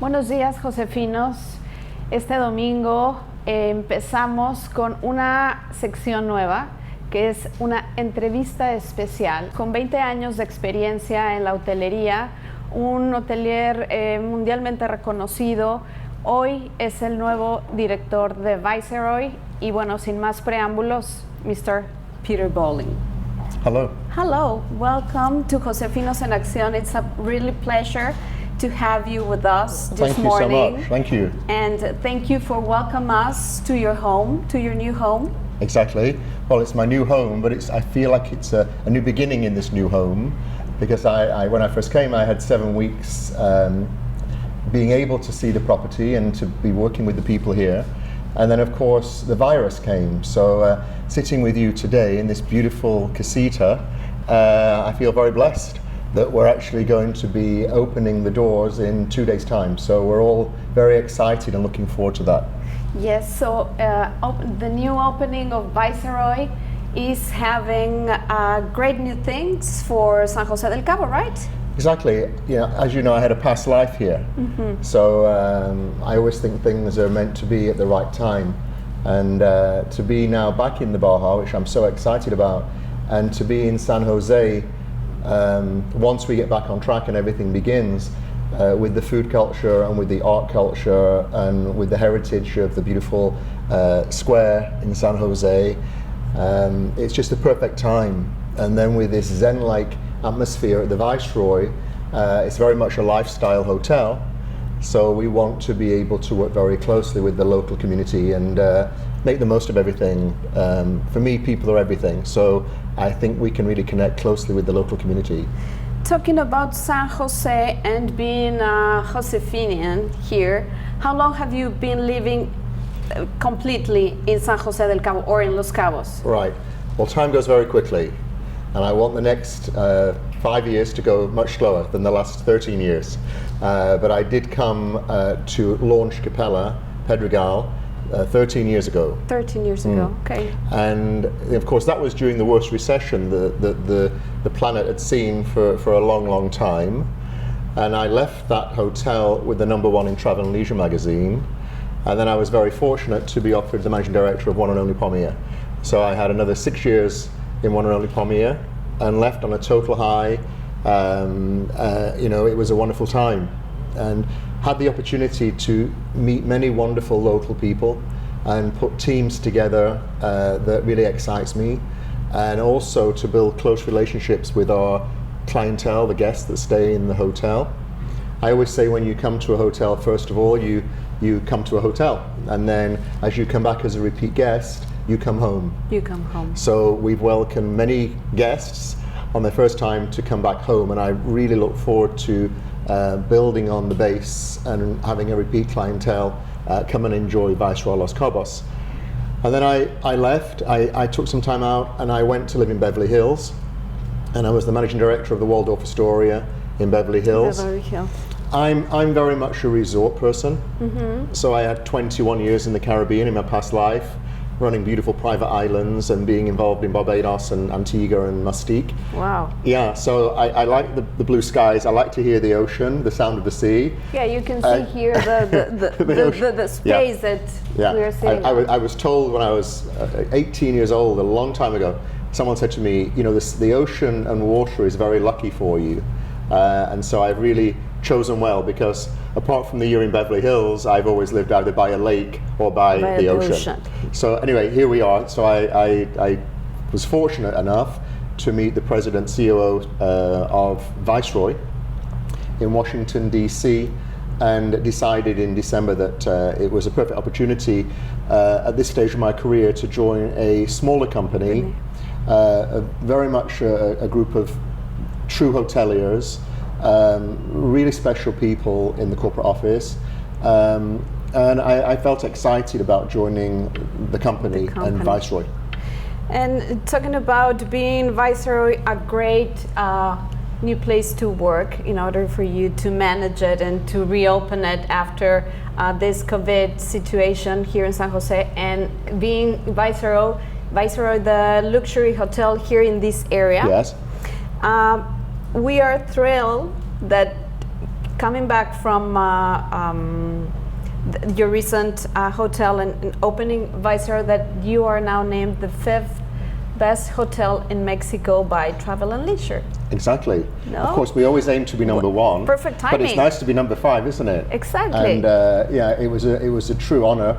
Buenos días, Josefinos. Este domingo empezamos con una sección nueva, que es una entrevista especial. Con 20 años de experiencia en la hotelería, un hotelier mundialmente reconocido, hoy es el nuevo director de Viceroy. Y bueno, sin más preámbulos, Mr. Peter Bowling. Hello. Hello, welcome to Josefinos en Acción. It's a really pleasure to have you with us this morning. Thank you so much. Thank you. And thank you for welcoming us to your home, to your new home. Exactly. Well, it's my new home, but I feel like it's a new beginning in this new home, because when I first came, I had 7 weeks being able to see the property and to be working with the people here. And then, of course, the virus came. So sitting with you today in this beautiful casita, I feel very blessed that we're actually going to be opening the doors in 2 days' time. So we're all very excited and looking forward to that. Yes, so the new opening of Viceroy is having great new things for San Jose del Cabo, right? Exactly. Yeah, as you know, I had a past life here. Mm-hmm. So I always think things are meant to be at the right time. And to be now back in the Baja, which I'm so excited about, and to be in San Jose once we get back on track and everything begins, with the food culture and with the art culture and with the heritage of the beautiful square in San Jose, it's just the perfect time. And then with this zen-like atmosphere at the Viceroy, it's very much a lifestyle hotel, so we want to be able to work very closely with the local community and make the most of everything. For me, people are everything, so I think we can really connect closely with the local community. Talking about San Jose and being a Josefinian here, how long have you been living completely in San Jose del Cabo or in Los Cabos? Right. Well, time goes very quickly, and I want the next 5 years to go much slower than the last 13 years. But I did come to launch Capella Pedregal 13 years ago. 13 years ago, okay. And of course that was during the worst recession the planet had seen for a long, long time. And I left that hotel with the #1 in Travel and Leisure magazine. And then I was very fortunate to be offered the managing director of One and Only Pommier. So I had another 6 years in One and Only Pommier and left on a total high. It was a wonderful time, and had the opportunity to meet many wonderful local people and put teams together that really excites me, and also to build close relationships with our clientele, the guests that stay in the hotel. I always say when you come to a hotel, first of all, you come to a hotel, and then as you come back as a repeat guest, you come home. You come home. So we've welcomed many guests on their first time to come back home, and I really look forward to building on the base and having a repeat clientele come and enjoy Viceroy Los Cabos. And then I left, I took some time out and I went to live in Beverly Hills, and I was the managing director of the Waldorf Astoria in Beverly Hills. Beverly Hills. I'm very much a resort person, mm-hmm. So I had 21 years in the Caribbean in my past life, running beautiful private islands and being involved in Barbados and Antigua and Mustique. Wow. Yeah, so I like the blue skies. I like to hear the ocean, the sound of the sea. Yeah, you can see here the space that we are seeing. I was told when I was 18 years old, a long time ago, someone said to me, the ocean and water is very lucky for you. And so I've really chosen well, because apart from the year in Beverly Hills, I've always lived either by a lake or by the ocean. So anyway, here we are. So I was fortunate enough to meet the president, COO of Viceroy in Washington, D.C., and decided in December that it was a perfect opportunity at this stage of my career to join a smaller company, very much a group of true hoteliers, really special people in the corporate office, and I felt excited about joining the company and Viceroy. And talking about being Viceroy, a great new place to work in order for you to manage it and to reopen it after this COVID situation here in San Jose, and being Viceroy, the luxury hotel here in this area. Yes. We are thrilled that coming back from your recent hotel and opening, Viceroy, that you are now named the 5th best hotel in Mexico by Travel and Leisure. Exactly. No? Of course, we always aim to be number one. Perfect timing. But it's nice to be number 5, isn't it? Exactly. And it was a true honor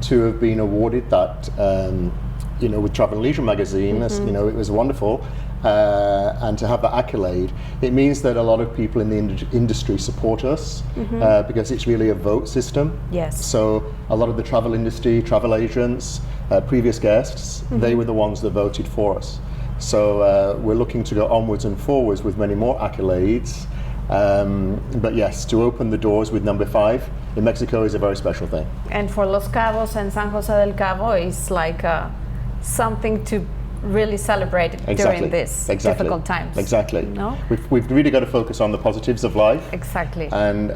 to have been awarded that. With Travel and Leisure magazine, it was wonderful. And to have that accolade, it means that a lot of people in the industry support us because it's really a vote system. Yes. So a lot of the travel industry, travel agents, previous guests, they were the ones that voted for us. So we're looking to go onwards and forwards with many more accolades. But yes, to open the doors with number 5 in Mexico is a very special thing. And for Los Cabos and San Jose del Cabo, it's like something to really celebrate during this difficult times. Exactly. No? We've really got to focus on the positives of life. Exactly. And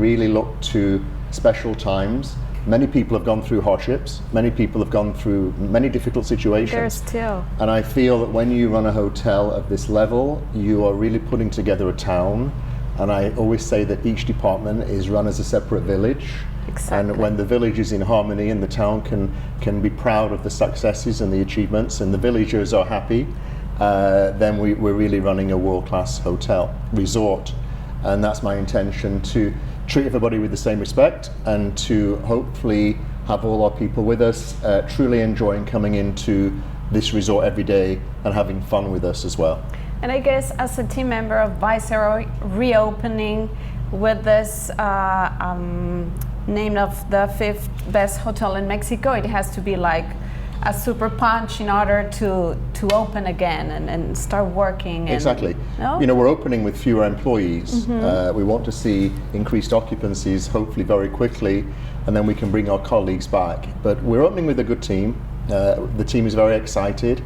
really look to special times. Many people have gone through hardships. Many people have gone through many difficult situations. There's still. And I feel that when you run a hotel of this level, you are really putting together a town. And I always say that each department is run as a separate village. Exactly. And when the village is in harmony and the town can be proud of the successes and the achievements and the villagers are happy, then we're really running a world-class hotel resort. And that's my intention, to treat everybody with the same respect and to hopefully have all our people with us truly enjoying coming into this resort every day and having fun with us as well. And I guess as a team member of Viceroy, reopening with this name of the 5th best hotel in Mexico, it has to be like a super punch in order to open again and start working. Exactly. No? We're opening with fewer employees. We want to see increased occupancies hopefully very quickly, and then we can bring our colleagues back. But we're opening with a good team. The team is very excited.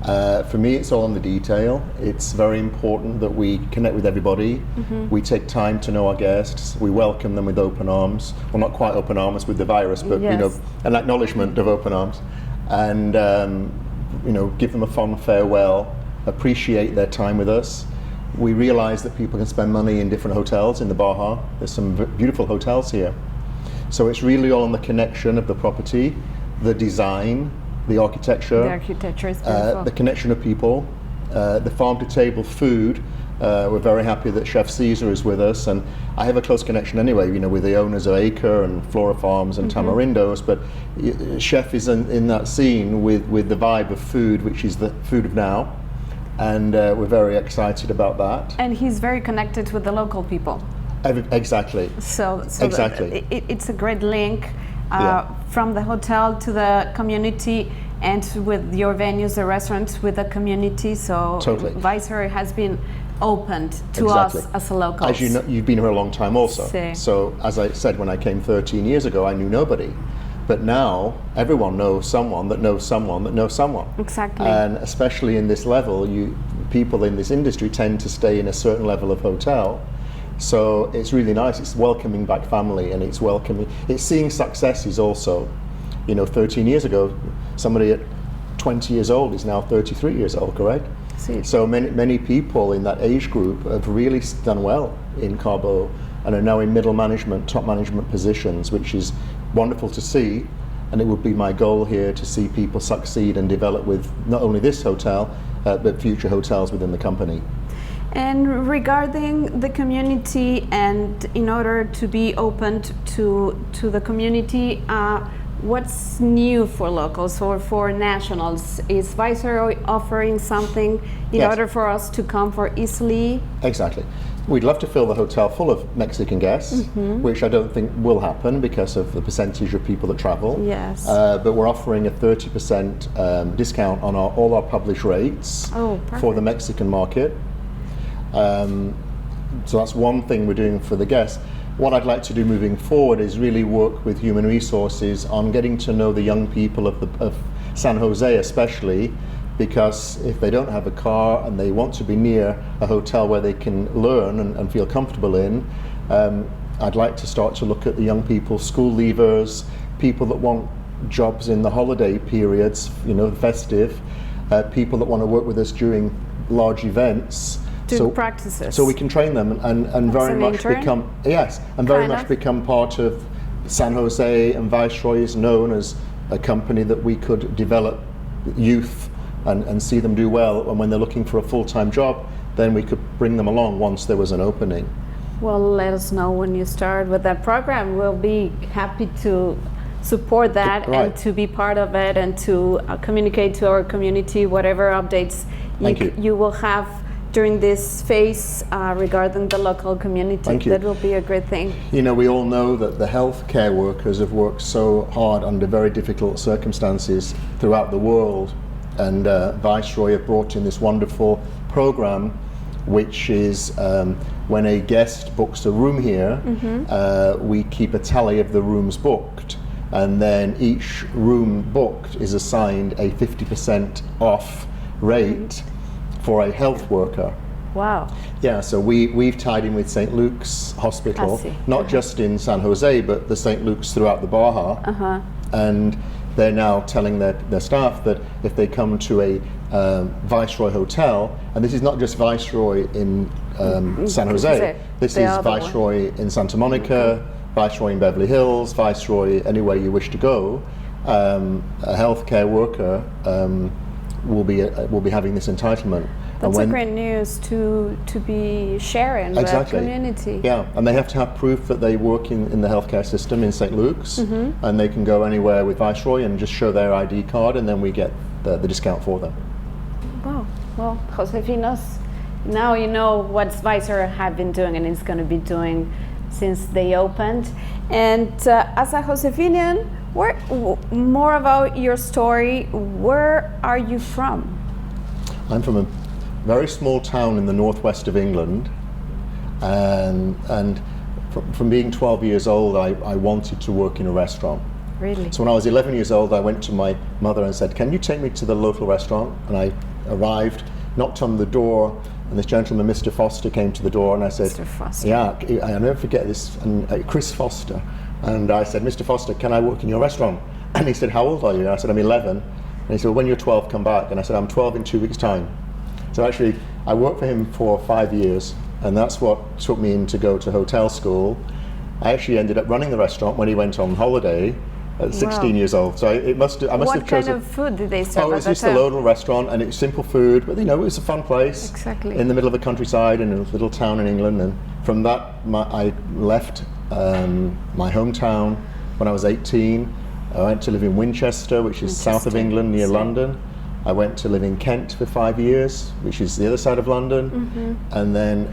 For me, it's all in the detail. It's very important that we connect with everybody. We take time to know our guests. We welcome them with open arms. Well, not quite open arms with the virus, but yes, an acknowledgement of open arms. And give them a fond farewell, appreciate their time with us. We realize that people can spend money in different hotels in the Baja. There's some beautiful hotels here. So it's really all on the connection of the property, the design, the architecture. The architecture is beautiful. The connection of people, the farm-to-table food. We're very happy that Chef Caesar is with us, and I have a close connection anyway, with the owners of Acre and Flora Farms and Tamarindos, but Chef is in that scene with the vibe of food, which is the food of now, and we're very excited about that. And he's very connected with the local people. Exactly. So exactly. It's a great link from the hotel to the community, and with your venues, the restaurants, with the community. So totally. Viceroy has been opened to us as a local. As you know, you've been here a long time also. Sí. So as I said, when I came 13 years ago, I knew nobody. But now everyone knows someone that knows someone that knows someone. Exactly. And especially in this level, people in this industry tend to stay in a certain level of hotel. So it's really nice. It's welcoming back family, and it's seeing successes also. 13 years ago, somebody at 20 years old is now 33 years old, correct? Sí. So many people in that age group have really done well in Cabo and are now in middle management, top management positions, which is wonderful to see. And it would be my goal here to see people succeed and develop with not only this hotel, but future hotels within the company. And regarding the community, and in order to be opened to the community, what's new for locals or for nationals? Is Viceroy offering something in order for us to come for easily? Exactly. We'd love to fill the hotel full of Mexican guests, which I don't think will happen because of the percentage of people that travel. Yes. But we're offering a 30% discount on all our published rates for the Mexican market. So that's one thing we're doing for the guests. What I'd like to do moving forward is really work with human resources on getting to know the young people of San Jose especially, because if they don't have a car and they want to be near a hotel where they can learn and feel comfortable in, I'd like to start to look at the young people, school leavers, people that want jobs in the holiday periods, festive, people that want to work with us during large events, do practices. So we can train them and very much become become part of San Jose, and Viceroy is known as a company that we could develop youth and see them do well, and when they're looking for a full-time job, then we could bring them along once there was an opening. Well, let us know when you start with that program. We'll be happy to support that and to be part of it and to communicate to our community whatever updates you will have during this phase regarding the local community. That will be a great thing. You know, we all know that the healthcare workers have worked so hard under very difficult circumstances throughout the world, and Viceroy have brought in this wonderful program, which is when a guest books a room here, we keep a tally of the rooms booked, and then each room booked is assigned a 50% off rate for a health worker. Wow. Yeah, so we've tied in with St. Luke's Hospital, not just in San Jose, but the St. Luke's throughout the Baja. And they're now telling their staff that if they come to a Viceroy hotel, and this is not just Viceroy in San Jose, this is Viceroy in Santa Monica, Viceroy in Beverly Hills, Viceroy anywhere you wish to go, a healthcare worker will be having this entitlement. That's a great news to be sharing with the community. Yeah, and they have to have proof that they work in the healthcare system in St. Luke's, and they can go anywhere with Viceroy and just show their ID card, and then we get the discount for them. Wow. Well, Josefinos, now you know what Viceroy have been doing and is going to be doing since they opened. And as a Josefinian, more about your story. Where are you from? I'm from a very small town in the northwest of England, and from being 12 years old, I wanted to work in a restaurant. Really? So when I was 11 years old, I went to my mother and said, "Can you take me to the local restaurant?" And I arrived, knocked on the door, and this gentleman, Mr. Foster, came to the door, and I said, Mr. Foster. "Yeah, I'll never forget this." And Chris Foster. And I said, "Mr. Foster, can I work in your restaurant?" And he said, "How old are you?" And I said, "I'm 11. And he said, "Well, when you're 12, come back." And I said, "I'm 12 in 2 weeks' time." So actually, I worked for him for 5 years, and that's what took me in to go to hotel school. I actually ended up running the restaurant when he went on holiday at 16 years old. So I must have chosen. What kind of food did they serve? Oh, it was just a local restaurant, and it was simple food, but you know, it was a fun place. Exactly. In the middle of the countryside in a little town in England, and from that I left my hometown when I was 18. I went to live in Winchester, which is south of England, near London. I went to live in Kent for 5 years, which is the other side of London. And then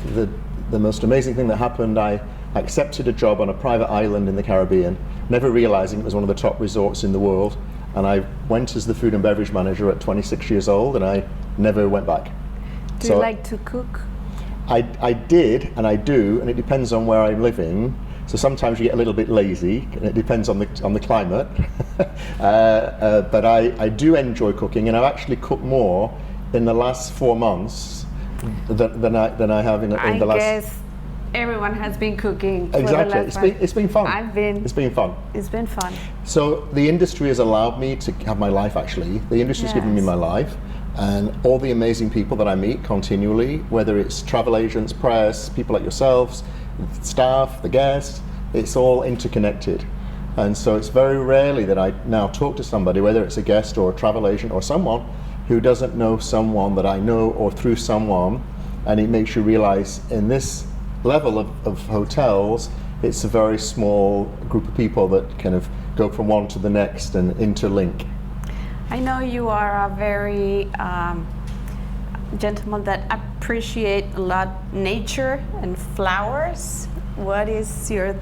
the most amazing thing that happened, I accepted a job on a private island in the Caribbean, never realizing it was one of the top resorts in the world. And I went as the food and beverage manager at 26 years old, and I never went back. Do you like to cook? I did, and I do, and it depends on where I'm living. So sometimes you get a little bit lazy, and it depends on the climate. But I do enjoy cooking, and I've actually cooked more in the last 4 months than I have in the last. I guess everyone has been cooking. Exactly, it's been fun. It's been fun. It's been fun. So the industry has allowed me to have my life. Actually, the industry's given me my life. And all the amazing people that I meet continually, whether it's travel agents, press, people like yourselves, staff, the guests, it's all interconnected. And so it's very rarely that I now talk to somebody, whether it's a guest or a travel agent or someone who doesn't know someone that I know or through someone, and it makes you realize in this level of hotels, it's a very small group of people that kind of go from one to the next and interlink. I know you are a very gentleman that appreciate a lot nature and flowers. What is your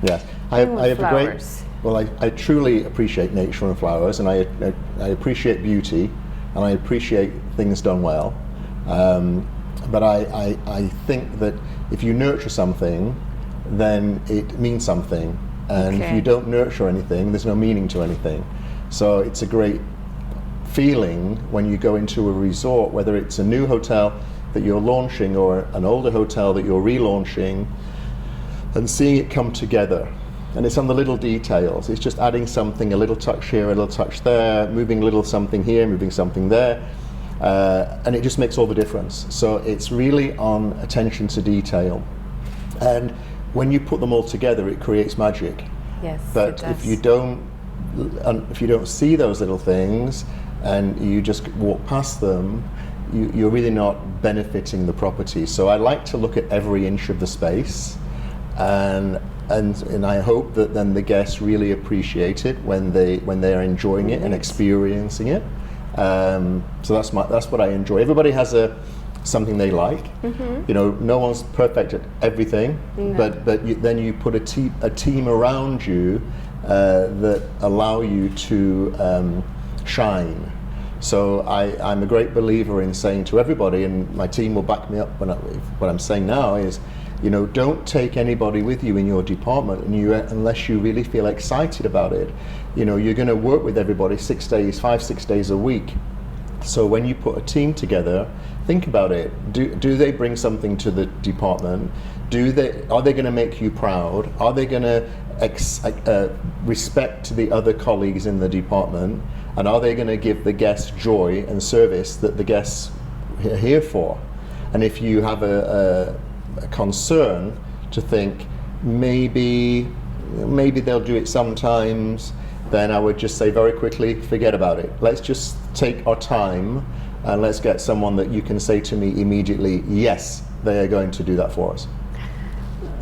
Yes, I have a great. Well, I truly appreciate nature and flowers, and I appreciate beauty, and I appreciate things done well. But I think that if you nurture something, then it means something, and if you don't nurture anything, there's no meaning to anything. So it's a great feeling when you go into a resort, whether it's a new hotel that you're launching or an older hotel that you're relaunching, and seeing it come together. And it's on the little details. It's just adding something, a little touch here, a little touch there, moving a little something here, moving something there. and it just makes all the difference. So it's really on attention to detail, and when you put them all together, it creates magic. Yes, but if you don't see those little things and you just walk past them, you're really not benefiting the property. So I like to look at every inch of the space, and I hope that then the guests really appreciate it when they're enjoying it and experiencing it. So that's what I enjoy. Everybody has something they like. You know, no one's perfect at everything, but then you put a team around you that allow you to shine. So I'm a great believer in saying to everybody, and my team will back me up what I'm saying now is, you know, don't take anybody with you in your department unless you really feel excited about it. You know, you're going to work with everybody 6 days, 5-6 days a week. So when you put a team together, think about it. Do they bring something to the department? Are they going to make you proud? Are they going to respect the other colleagues in the department? And are they going to give the guests joy and service that the guests are here for? And if you have a concern to think maybe they'll do it sometimes, then I would just say very quickly, forget about it. Let's just take our time and let's get someone that you can say to me immediately, yes, they are going to do that for us.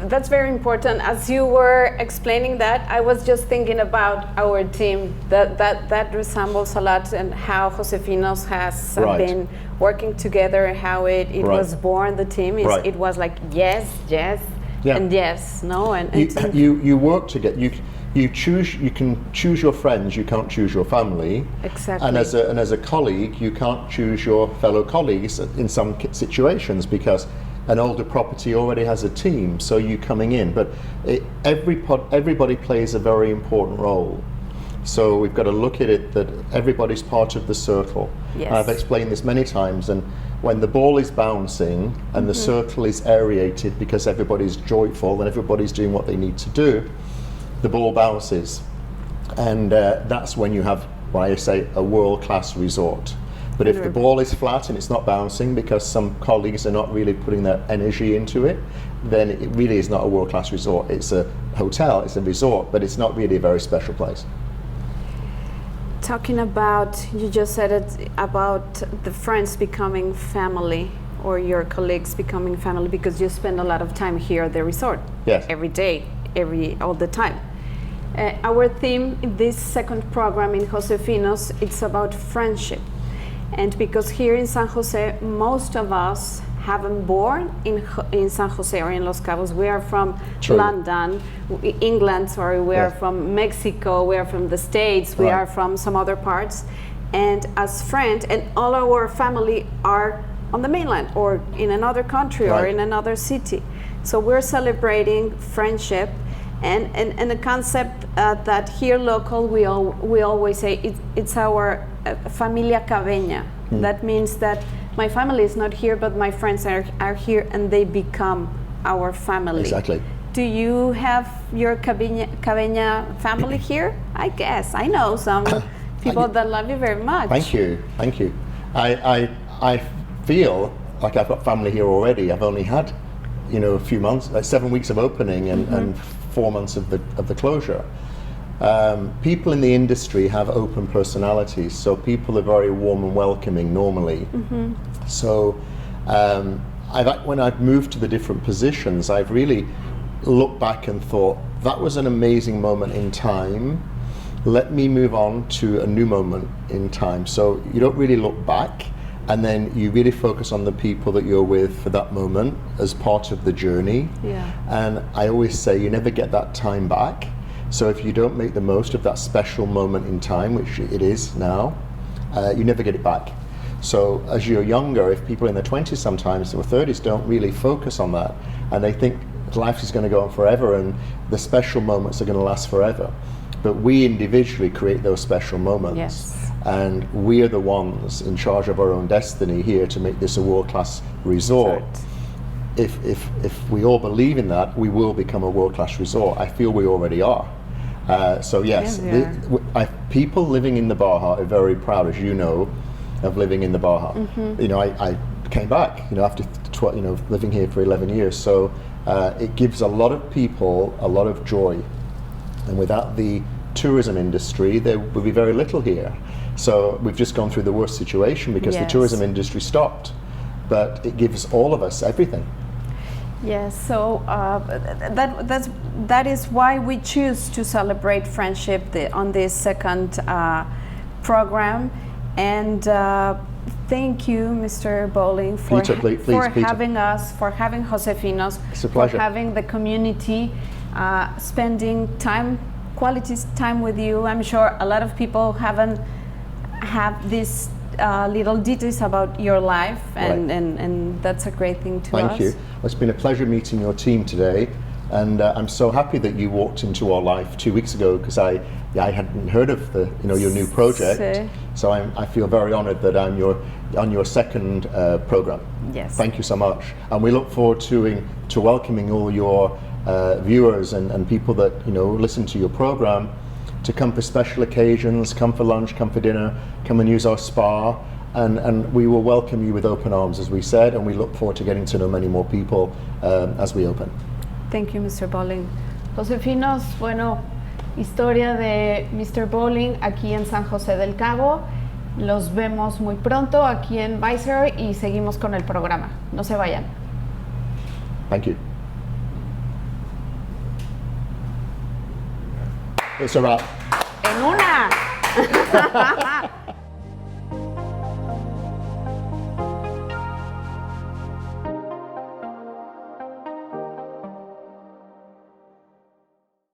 That's very important. As you were explaining that, I was just thinking about our team. That resembles a lot and how Josefinos has been working together, how it was born. The team it was like yes, and yes, no, and you work together. You can choose your friends. You can't choose your family. Exactly. And as a colleague, you can't choose your fellow colleagues in some situations because an older property already has a team, so you coming in. But everybody plays a very important role. So we've got to look at it that everybody's part of the circle. Yes. I've explained this many times, and when the ball is bouncing and the circle is aerated because everybody's joyful and everybody's doing what they need to do, the ball bounces. And that's when you have, what I say, a world-class resort. But if the ball is flat and it's not bouncing because some colleagues are not really putting their energy into it, then it really is not a world-class resort. It's a hotel, it's a resort, but it's not really a very special place. Talking about, you just said it about the friends becoming family or your colleagues becoming family because you spend a lot of time here at the resort. Yes. Every day, all the time. Our theme in this second program in Josefinos, it's about friendship. And because here in San Jose, most of us haven't born in San Jose or in Los Cabos. We are from London, England, we are from Mexico, we are from the States, we are from some other parts. And as friends, and all our family are on the mainland or in another country or in another city. So we're celebrating friendship and the concept that here local we always say it's our familia cabeña. That means that my family is not here, but my friends are here and they become our family. Exactly. Do you have your cabeña family here? I guess. I know some people that love you very much. Thank you. I feel like I've got family here already. I've only had, a few months, like 7 weeks of opening and 4 months of the closure. People in the industry have open personalities, so people are very warm and welcoming normally. So when I've moved to the different positions, I've really looked back and thought, that was an amazing moment in time. Let me move on to a new moment in time. So you don't really look back, and then you really focus on the people that you're with for that moment as part of the journey. And I always say you never get that time back. So if you don't make the most of that special moment in time, which it is now, you never get it back. So as you're younger, if people in their 20s sometimes or 30s don't really focus on that, and they think life is going to go on forever and the special moments are going to last forever. But we individually create those special moments. And we are the ones in charge of our own destiny here to make this a world-class resort. If we all believe in that, we will become a world-class resort. I feel we already are. So yes, people living in the Baja are very proud, as you know. of living in the Baja. You know, I came back, you know, after living here for 11 years. So it gives a lot of people a lot of joy, and without the tourism industry, there would be very little here. So we've just gone through the worst situation because the tourism industry stopped, but it gives all of us everything. Yes, so that is why we choose to celebrate friendship on this second program. And thank you, Mr. Bowling, for having us, for having Josefinos, for having the community, spending quality time with you. I'm sure a lot of people haven't have these little details about your life, and that's a great thing to us. Thank you. Well, it's been a pleasure meeting your team today, and I'm so happy that you walked into our life 2 weeks ago, because I hadn't heard of your new project. So I feel very honoured that I'm on your second program. Yes. Thank you so much, and we look forward to welcoming all your viewers and people that listen to your program, to come for special occasions, come for lunch, come for dinner, come and use our spa, and we will welcome you with open arms, as we said, and we look forward to getting to know many more people as we open. Thank you, Mr. Bowling. Josefinos, bueno, historia de Mr. Bowling aquí en San José del Cabo. Los vemos muy pronto aquí en Viceroy y seguimos con el programa. No se vayan. Thank you. It's a wrap. En una.